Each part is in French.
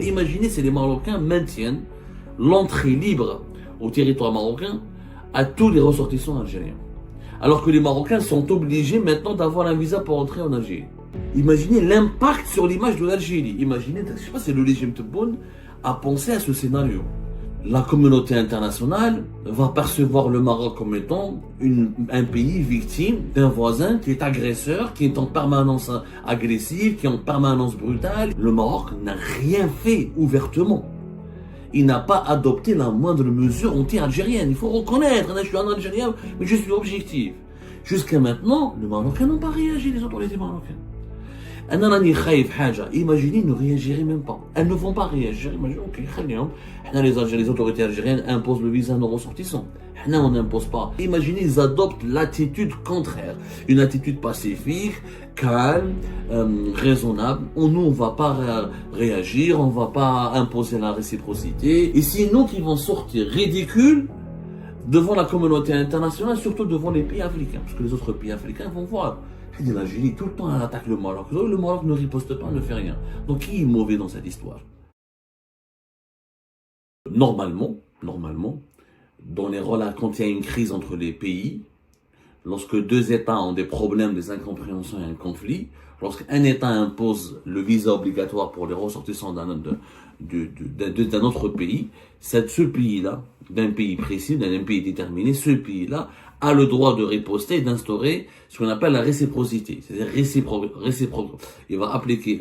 Imaginez si les Marocains maintiennent l'entrée libre au territoire marocain à tous les ressortissants algériens. Alors que les Marocains sont obligés maintenant d'avoir un visa pour entrer en Algérie. Imaginez l'impact sur l'image de l'Algérie. Imaginez, je ne sais pas si le régime Tebboune a pensé à ce scénario. La communauté internationale va percevoir le Maroc comme étant un pays victime d'un voisin qui est agresseur, qui est en permanence agressif, qui est en permanence brutal. Le Maroc n'a rien fait ouvertement. Il n'a pas adopté la moindre mesure anti-algérienne. Il faut reconnaître, je suis un Algérien, mais je suis objectif. Jusqu'à maintenant, les Marocains n'ont pas réagi, les autorités marocaines. Imaginez, ils ne réagiraient même pas. Elles ne vont pas réagir. Imaginez, ok, les autorités algériennes imposent le visa à nos ressortissants. On n'impose pas. Imaginez, ils adoptent l'attitude contraire. Une attitude pacifique, calme, raisonnable. Nous, on ne va pas réagir, on ne va pas imposer la réciprocité. Et c'est nous qui vont sortir ridicules devant la communauté internationale, surtout devant les pays africains. Parce que les autres pays africains vont voir. L'Algérie, tout le temps, elle attaque le Maroc. Le Maroc ne riposte pas, ne fait rien. Donc, qui est mauvais dans cette histoire? Normalement, quand il y a une crise entre les pays, lorsque deux États ont des problèmes, des incompréhensions et un conflit, lorsqu'un État impose le visa obligatoire pour les ressortissants d'un autre pays, ce pays-là, d'un pays précis, d'un pays déterminé, ce pays-là a le droit de riposter et d'instaurer ce qu'on appelle la réciprocité. C'est-à-dire il va appliquer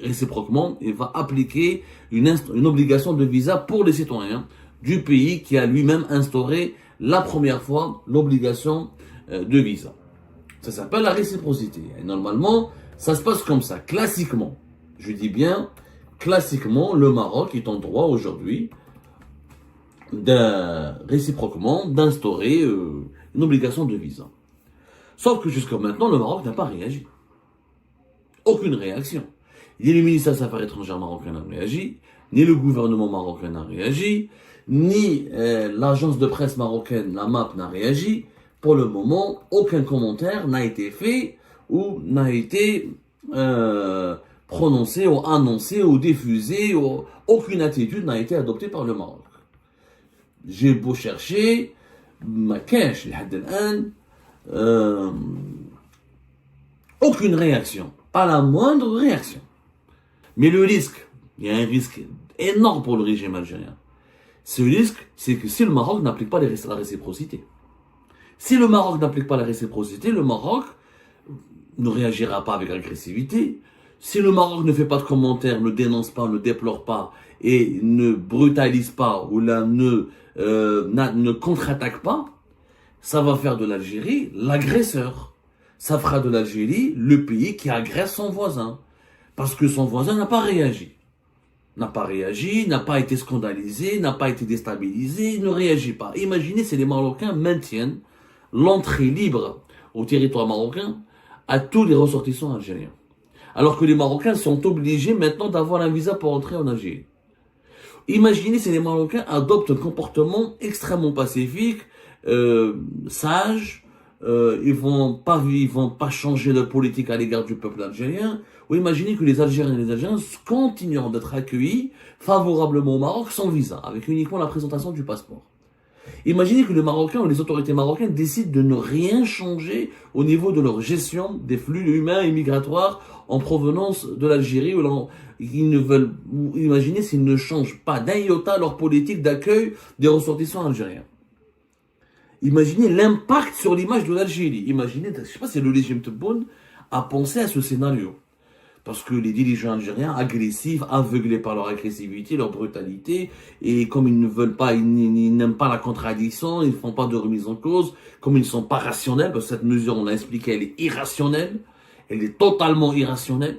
réciproquement, il va appliquer une obligation de visa pour les citoyens du pays qui a lui-même instauré la première fois l'obligation de visa. Ça s'appelle la réciprocité. Et normalement, ça se passe comme ça, classiquement. Je dis bien, classiquement, le Maroc est en droit aujourd'hui réciproquement d'instaurer une obligation de visa. Sauf que jusqu'à maintenant, le Maroc n'a pas réagi. Aucune réaction. Ni le ministère des Affaires étrangères marocain n'a réagi, ni le gouvernement marocain n'a réagi, ni l'agence de presse marocaine, la MAP, n'a réagi. Pour le moment, aucun commentaire n'a été fait ou n'a été prononcé ou annoncé ou diffusé. Aucune attitude n'a été adoptée par le Maroc. J'ai beau chercher, ma cache, aucune réaction, pas la moindre réaction. Mais le risque, il y a un risque énorme pour le régime algérien. Ce risque, c'est que si le Maroc n'applique pas la réciprocité, si le Maroc n'applique pas la réciprocité, le Maroc ne réagira pas avec agressivité. Si le Maroc ne fait pas de commentaires, ne dénonce pas, ne déplore pas et ne brutalise pas ou ne contre-attaque pas, ça va faire de l'Algérie l'agresseur. Ça fera de l'Algérie le pays qui agresse son voisin. Parce que son voisin n'a pas réagi. N'a pas été scandalisé, n'a pas été déstabilisé, ne réagit pas. Imaginez si les Marocains maintiennent l'entrée libre au territoire marocain à tous les ressortissants algériens. Alors que les Marocains sont obligés maintenant d'avoir un visa pour entrer en Algérie. Imaginez si les Marocains adoptent un comportement extrêmement pacifique, sage, ils vont pas changer de politique à l'égard du peuple algérien. Ou imaginez que les Algériens et les Algériens continueront d'être accueillis favorablement au Maroc sans visa, avec uniquement la présentation du passeport. Imaginez que les Marocains ou les autorités marocaines décident de ne rien changer au niveau de leur gestion des flux humains et migratoires en provenance de l'Algérie. Imaginez s'ils ne changent pas d'un iota leur politique d'accueil des ressortissants algériens. Imaginez l'impact sur l'image de l'Algérie. Imaginez, je ne sais pas si le régime Tebboune a pensé à ce scénario. Parce que les dirigeants algériens, agressifs, aveuglés par leur agressivité, leur brutalité, et comme ils ne veulent pas, ils n'aiment pas la contradiction, ils ne font pas de remise en cause, comme ils ne sont pas rationnels, parce que cette mesure, on l'a expliqué, elle est irrationnelle, elle est totalement irrationnelle,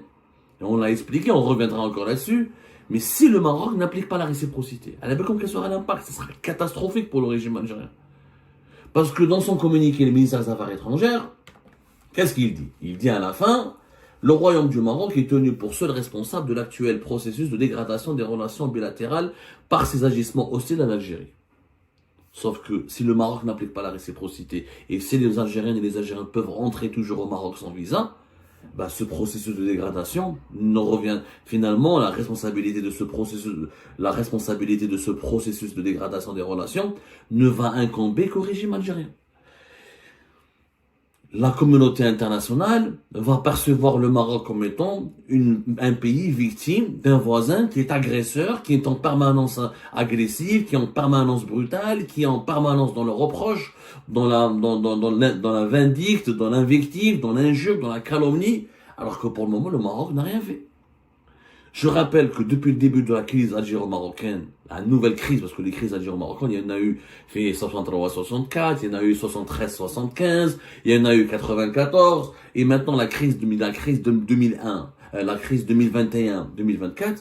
et on l'a expliqué, on reviendra encore là-dessus, mais si le Maroc n'applique pas la réciprocité, alors comme quel sera l'impact? Ce sera catastrophique pour le régime algérien. Parce que dans son communiqué, le ministère des Affaires étrangères, qu'est-ce qu'il dit? Il dit à la fin, le Royaume du Maroc est tenu pour seul responsable de l'actuel processus de dégradation des relations bilatérales par ses agissements hostiles à l'Algérie. Sauf que si le Maroc n'applique pas la réciprocité et si les Algériennes et les Algériens peuvent rentrer toujours au Maroc sans visa, Bah, ce processus de dégradation ne revient finalement la responsabilité de ce processus de dégradation des relations ne va incomber qu'au régime algérien. La communauté internationale va percevoir le Maroc comme étant un pays victime d'un voisin qui est agresseur, qui est en permanence agressif, qui est en permanence brutal, qui est en permanence dans le reproche, dans la vindicte, dans l'invective, dans l'injure, dans la calomnie, alors que pour le moment, le Maroc n'a rien fait. Je rappelle que depuis le début de la crise algéro-marocaine, la nouvelle crise, parce que les crises algéro-marocaines, il y en a eu fait 63-64, il y en a eu 73-75, il y en a eu 94, et maintenant la crise de 2001, la crise 2021-2024,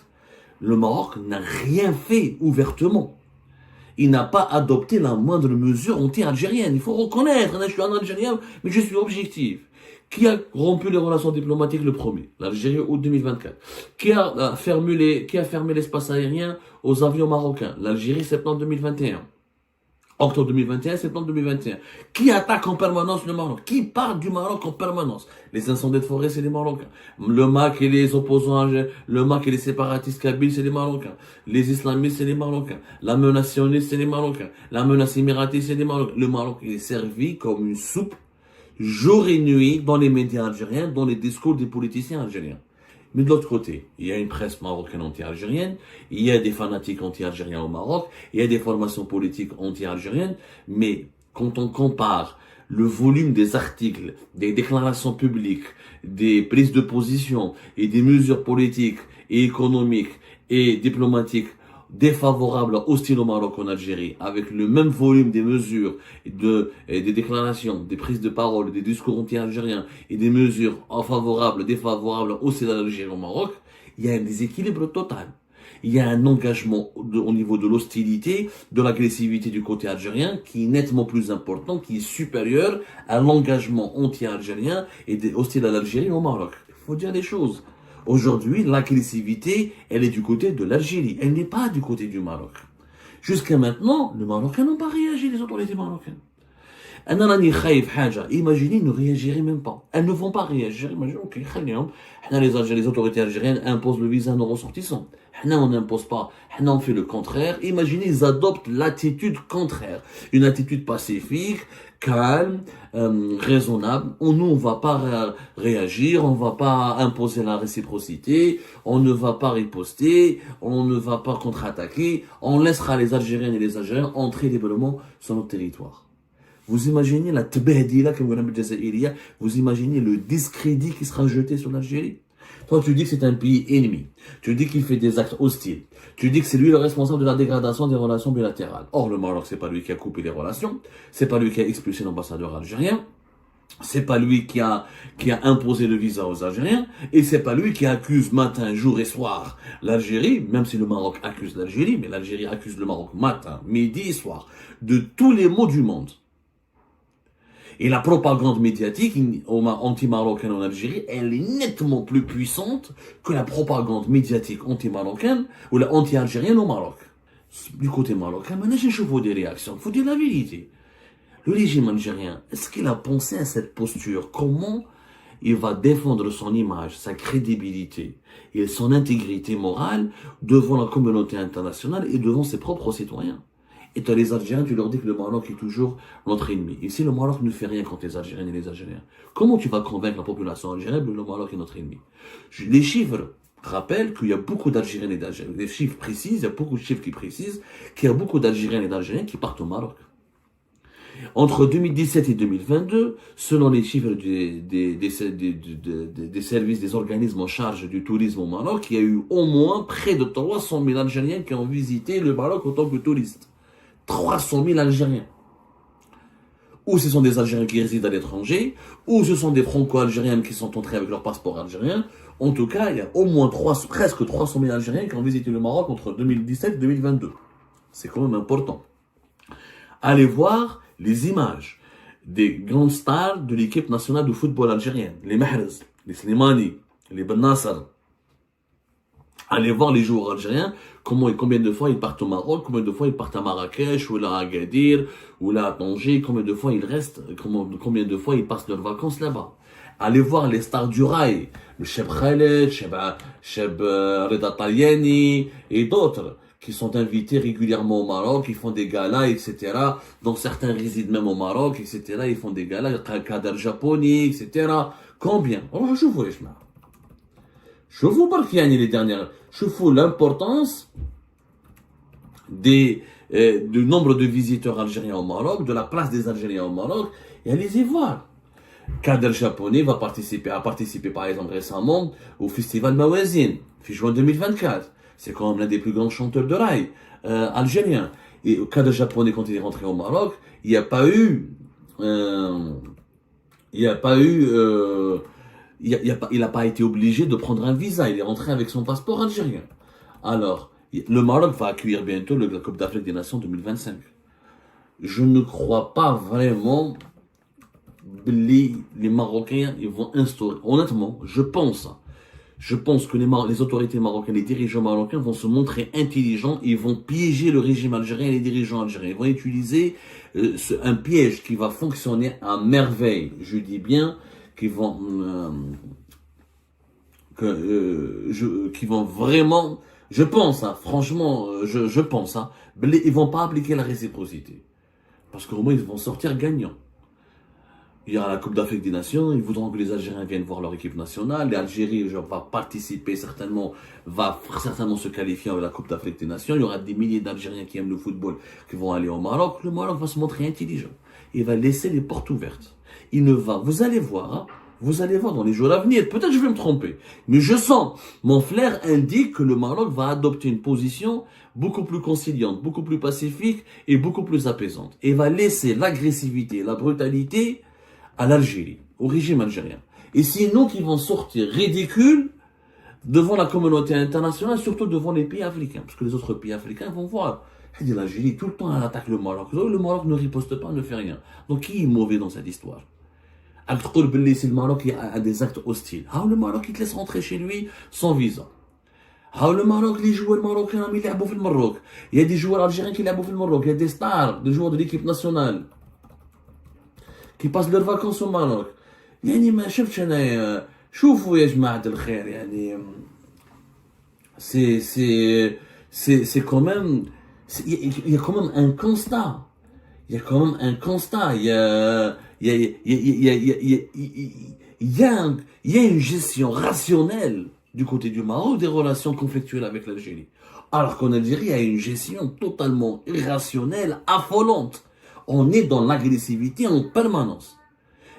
le Maroc n'a rien fait ouvertement. Il n'a pas adopté la moindre mesure anti-algérienne. Il faut reconnaître, je suis un Algérien, mais je suis objectif. Qui a rompu les relations diplomatiques le premier? L'Algérie août 2024. Qui a fermé l'espace aérien aux avions marocains? L'Algérie septembre 2021. Octobre 2021, septembre 2021. Qui attaque en permanence le Maroc? Qui part du Maroc en permanence? Les incendies de forêt, c'est les Marocains. Le MAC et les opposants, le MAC et les séparatistes kabyles, c'est les Marocains. Les islamistes, c'est les Marocains. La menace sioniste, c'est les Marocains. La menace émiratiste, c'est les Marocains. Le Maroc est servi comme une soupe jour et nuit dans les médias algériens, dans les discours des politiciens algériens. Mais de l'autre côté, il y a une presse marocaine anti-algérienne, il y a des fanatiques anti-algériens au Maroc, il y a des formations politiques anti-algériennes, mais quand on compare le volume des articles, des déclarations publiques, des prises de position et des mesures politiques et économiques et diplomatiques défavorables, hostiles au Maroc en Algérie, avec le même volume des mesures, des déclarations, des prises de parole, des discours anti-algériens et des mesures favorables, défavorables, hostiles à l'Algérie au Maroc, il y a un déséquilibre total. Il y a un engagement au niveau de l'hostilité, de l'agressivité du côté algérien qui est nettement plus important, qui est supérieur à l'engagement anti-algérien et hostile à l'Algérie au Maroc. Il faut dire les choses. Aujourd'hui, l'agressivité, elle est du côté de l'Algérie. Elle n'est pas du côté du Maroc. Jusqu'à maintenant, les Marocains n'ont pas réagi, les autorités marocaines. Imaginez, ne réagiraient même pas. Elles ne vont pas réagir. Imaginez, ok, les autorités algériennes imposent le visa à nos ressortissants. On n'impose pas. On fait le contraire. Imaginez, ils adoptent l'attitude contraire. Une attitude pacifique, calme, raisonnable. Nous, on ne va pas réagir, on ne va pas imposer la réciprocité, on ne va pas riposter, on ne va pas contre-attaquer, on laissera les Algériennes et les Algériens entrer librement sur notre territoire. Vous imaginez la tbehdila, comme on appelle Jazaïria, vous imaginez le discrédit qui sera jeté sur l'Algérie? Toi, tu dis que c'est un pays ennemi. Tu dis qu'il fait des actes hostiles. Tu dis que c'est lui le responsable de la dégradation des relations bilatérales. Or, le Maroc, c'est pas lui qui a coupé les relations. C'est pas lui qui a expulsé l'ambassadeur algérien. C'est pas lui qui a imposé le visa aux Algériens. Et c'est pas lui qui accuse matin, jour et soir l'Algérie, même si le Maroc accuse l'Algérie, mais l'Algérie accuse le Maroc matin, midi et soir, de tous les maux du monde. Et la propagande médiatique anti-marocaine en Algérie, elle est nettement plus puissante que la propagande médiatique anti-marocaine ou la anti-algérienne au Maroc. Du côté marocain, maintenant, je vois des réactions. Il faut dire la vérité. Le régime algérien, est-ce qu'il a pensé à cette posture? Comment il va défendre son image, sa crédibilité et son intégrité morale devant la communauté internationale et devant ses propres citoyens? Et tu as les Algériens, tu leur dis que le Maroc est toujours notre ennemi. Ici, le Maroc ne fait rien contre les Algériens et les Algériens. Comment tu vas convaincre la population algérienne que le Maroc est notre ennemi? Les chiffres rappellent qu'il y a beaucoup d'Algériens et d'Algériens. Les chiffres précisent, il y a beaucoup de chiffres qui précisent qu'il y a beaucoup d'Algériens et d'Algériens qui partent au Maroc. Entre 2017 et 2022, selon les chiffres des services, des organismes en charge du tourisme au Maroc, il y a eu au moins près de 300 000 Algériens qui ont visité le Maroc en tant que touristes. 300 000 Algériens. Ou ce sont des Algériens qui résident à l'étranger, ou ce sont des Franco-Algériens qui sont entrés avec leur passeport algérien. En tout cas, il y a au moins presque 300 000 Algériens qui ont visité le Maroc entre 2017 et 2022. C'est quand même important. Allez voir les images des grandes stars de l'équipe nationale de football algérienne. Les Mahrez, les Slimani, les Ben Nasser. Allez voir les joueurs algériens, combien de fois ils partent au Maroc, combien de fois ils partent à Marrakech, ou là à Agadir, ou là à Tanger, combien de fois ils restent, combien de fois ils passent leurs vacances là-bas. Allez voir les stars du rail, le Cheb Khaled, Cheb Reda Taliani et d'autres qui sont invités régulièrement au Maroc, ils font des galas, etc. dont certains résident même au Maroc, etc. Ils font des galas, Kader japonais, etc. Combien? Alors, je vous les dernières. Je vous l'importance du nombre de visiteurs algériens au Maroc, de la place des Algériens au Maroc, et allez-y voir. Kader japonais a participé par exemple récemment au festival Mawazin, en juin 2024. C'est quand même l'un des plus grands chanteurs de rail algériens. Et Kader japonais, quand il est rentré au Maroc, il n'a pas eu, il n'a pas été obligé de prendre un visa. Il est rentré avec son passeport algérien. Alors, le Maroc va accueillir bientôt la Coupe d'Afrique des Nations 2025. Je ne crois pas vraiment que les Marocains ils vont instaurer. Honnêtement, je pense que les autorités marocaines, les dirigeants marocains vont se montrer intelligents, ils vont piéger le régime algérien et les dirigeants algériens. Ils vont utiliser un piège qui va fonctionner à merveille. Je dis bien qu'ils vont, qui vont vraiment, je pense, franchement, je pense, ils vont pas appliquer la réciprocité. Parce qu'au moins, ils vont sortir gagnants. Il y aura la Coupe d'Afrique des Nations, ils voudront que les Algériens viennent voir leur équipe nationale. L'Algérie va participer va certainement se qualifier à la Coupe d'Afrique des Nations. Il y aura des milliers d'Algériens qui aiment le football qui vont aller au Maroc. Le Maroc va se montrer intelligent. Il va laisser les portes ouvertes. Vous allez voir dans les jours à venir, peut-être je vais me tromper, mais je sens, mon flair indique que le Maroc va adopter une position beaucoup plus conciliante, beaucoup plus pacifique et beaucoup plus apaisante. Et va laisser l'agressivité, la brutalité à l'Algérie, au régime algérien. Et c'est nous qui vont sortir ridicules devant la communauté internationale, surtout devant les pays africains. Parce que les autres pays africains vont voir. L'Algérie, tout le temps, elle attaque le Maroc. Le Maroc ne riposte pas, ne fait rien. Donc, qui est mauvais dans cette histoire? C'est le Maroc qui a des actes hostiles. Le Maroc, il te laisse rentrer chez lui sans visa. Le Maroc, les joueurs marocains, ils jouent au Maroc. Il y a des joueurs algériens qui jouent au Maroc. Il y a des stars, des joueurs de l'équipe nationale qui passent leurs vacances au Maroc. يعني ما شفتش انا شوفوا يا جماعة الخير يعني c'est quand même il y a quand même un constat. Il y a quand même un constat. Il y a une gestion rationnelle du côté du Maroc des relations conflictuelles avec l'Algérie. Alors qu'en Algérie, il y a une gestion totalement irrationnelle, affolante. On est dans l'agressivité en permanence.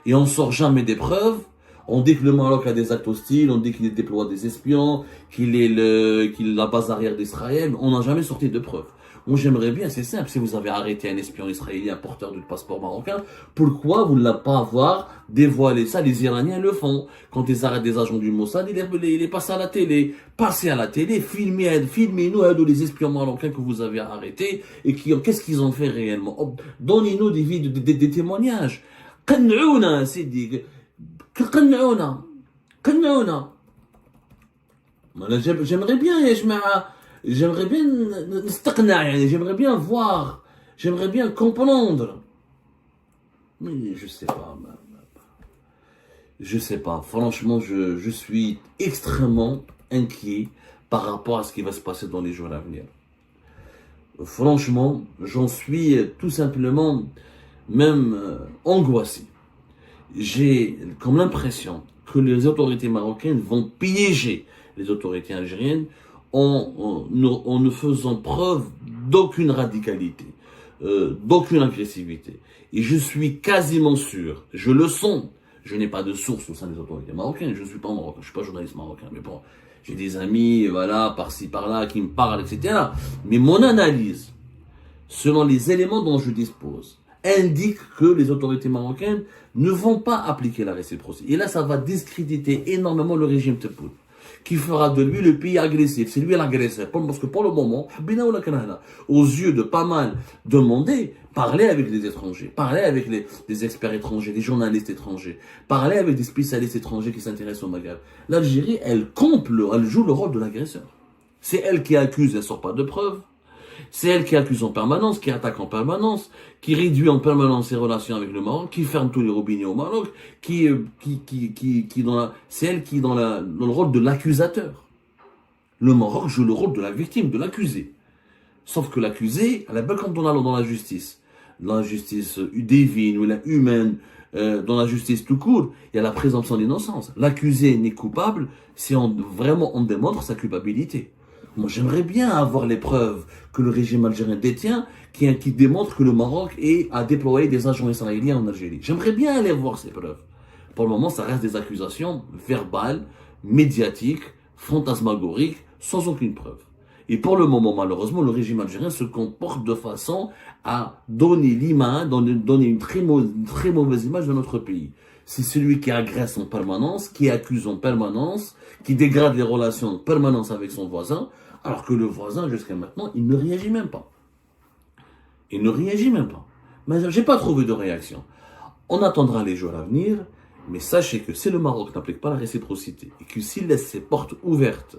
Et on ne sort jamais des preuves. On dit que le Maroc a des actes hostiles, on dit qu'il déploie des espions, qu'il est la base arrière d'Israël. On n'a jamais sorti de preuves. Moi, j'aimerais bien, c'est simple, si vous avez arrêté un espion israélien porteur du passeport marocain, pourquoi vous ne l'avez pas avoir dévoilé ça? Les Iraniens le font. Quand ils arrêtent des agents du Mossad, il est passé à la télé. Passez à la télé, filmez-nous les espions marocains que vous avez arrêtés et qu'est-ce qu'ils ont fait réellement? Donnez-nous des témoignages. قنعونا سيدي قنعونا j'aimerais bien يا جماعة j'aimerais bien نستقنع يعني j'aimerais bien comprendre mais je sais pas franchement je suis extrêmement inquiet par rapport à ce qui va se passer dans les jours à venir. Franchement j'en suis tout simplement même angoissé. J'ai comme l'impression que les autorités marocaines vont piéger les autorités algériennes en ne faisant preuve d'aucune radicalité, d'aucune agressivité. Et je suis quasiment sûr, je le sens, je n'ai pas de source au sein des autorités marocaines, je ne suis pas marocain, je suis pas journaliste marocain, mais bon, j'ai des amis, voilà, par-ci, par-là, qui me parlent, etc. Mais mon analyse, selon les éléments dont je dispose, indique que les autorités marocaines ne vont pas appliquer la réciprocité. Et là, ça va discréditer énormément le régime Tebboune, qui fera de lui le pays agressif. C'est lui l'agresseur. Parce que pour le moment, aux yeux de pas mal de Mondés, parler avec les étrangers, parler avec des experts étrangers, des journalistes étrangers, parler avec des spécialistes étrangers qui s'intéressent au Maghreb. L'Algérie, elle joue le rôle de l'agresseur. C'est elle qui accuse, elle sort pas de preuves. C'est elle qui accuse en permanence, qui attaque en permanence, qui réduit en permanence ses relations avec le Maroc, qui ferme tous les robinets au Maroc, c'est elle qui est dans le rôle de l'accusateur. Le Maroc joue le rôle de la victime, de l'accusé. Sauf que l'accusé, à la belle quand on a dans la justice divine ou la humaine, dans la justice tout court, il y a la présomption d'innocence. L'accusé n'est coupable si vraiment on démontre sa culpabilité. Moi, j'aimerais bien avoir les preuves que le régime algérien détient qui démontrent que le Maroc a déployé des agents israéliens en Algérie. J'aimerais bien aller voir ces preuves. Pour le moment, ça reste des accusations verbales, médiatiques, fantasmagoriques, sans aucune preuve. Et pour le moment, malheureusement, le régime algérien se comporte de façon à donner donner une très mauvaise image de notre pays. C'est celui qui agresse en permanence, qui accuse en permanence, qui dégrade les relations en permanence avec son voisin, alors que le voisin, jusqu'à maintenant, il ne réagit même pas. Il ne réagit même pas. Mais j'ai pas trouvé de réaction. On attendra les jours à venir, mais sachez que si le Maroc n'applique pas la réciprocité, et que s'il laisse ses portes ouvertes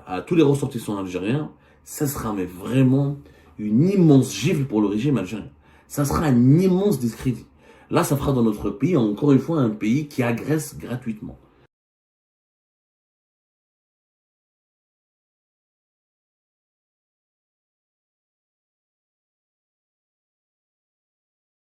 à tous les ressortissants algériens, ça sera mais vraiment une immense gifle pour le régime algérien. Ça sera un immense discrédit. Là, ça fera dans notre pays, encore une fois, un pays qui agresse gratuitement.